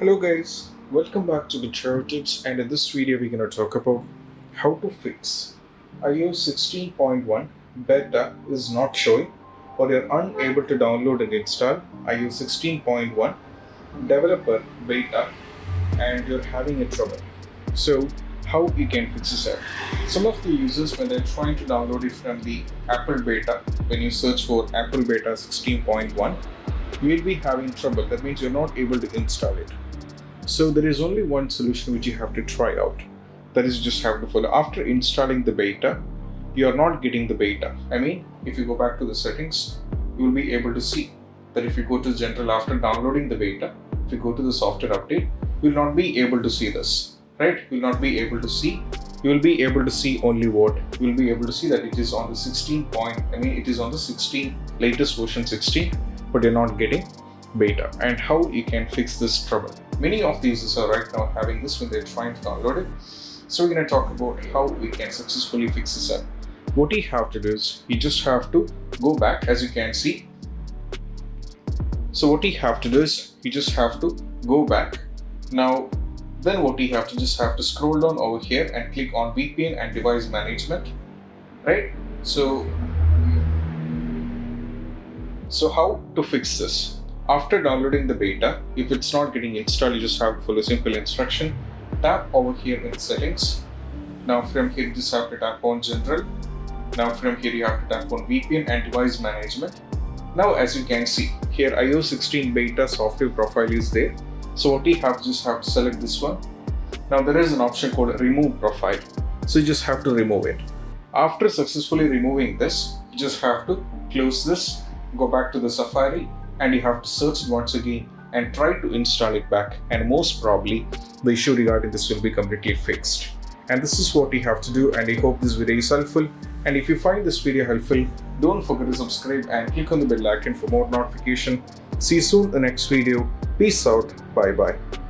Hello guys, welcome back to the Travel Tips, and in this video we're going to talk about how to fix iOS 16.1 beta is not showing or you're unable to download and install iOS 16.1 developer beta and you're having a trouble. So how you can fix this? Some of the users, when they're trying to download it from the Apple beta, when you search for Apple beta 16.1, you will be having trouble. That means you're not able to install it. So there is only one solution which you have to try out. That is, just have to follow. After installing the beta, you are not getting the beta. If you go back to the settings, you will be able to see that if you go to general after downloading the beta, if you go to the software update, you will not be able to see this, right? You will not be able to see. You will be able to see only what? You will be able to see that it is on the 16 point, it is on the 16, latest version 16, but you're not getting beta. And how you can fix this trouble? Many of the users are right now having this when they're trying to download it. So we're going to talk about how we can successfully fix this up. What you have to do is you just have to go back, as you can see. So what you have to do is you just have to go back. Now then what you have to just have to scroll down over here and click on VPN and Device Management, right? So how to fix this? After downloading the beta, if it's not getting installed, you just have to follow a simple instruction. Tap over here in settings. Now from here you just have to tap on general. Now from here you have to tap on VPN and Device Management. Now as you can see here, iOS 16 beta software profile is there. So what you have to just have to select this one. Now there is an option called remove profile. So you just have to remove it. After successfully removing this, you just have to close this, go back to the Safari, and you have to search it once again and try to install it back, and most probably the issue regarding this will be completely fixed. And this is what you have to do, and I hope this video is helpful. And if you find this video helpful, don't forget to subscribe and click on the bell icon for more notification. See you soon in the next video. Peace out. Bye bye.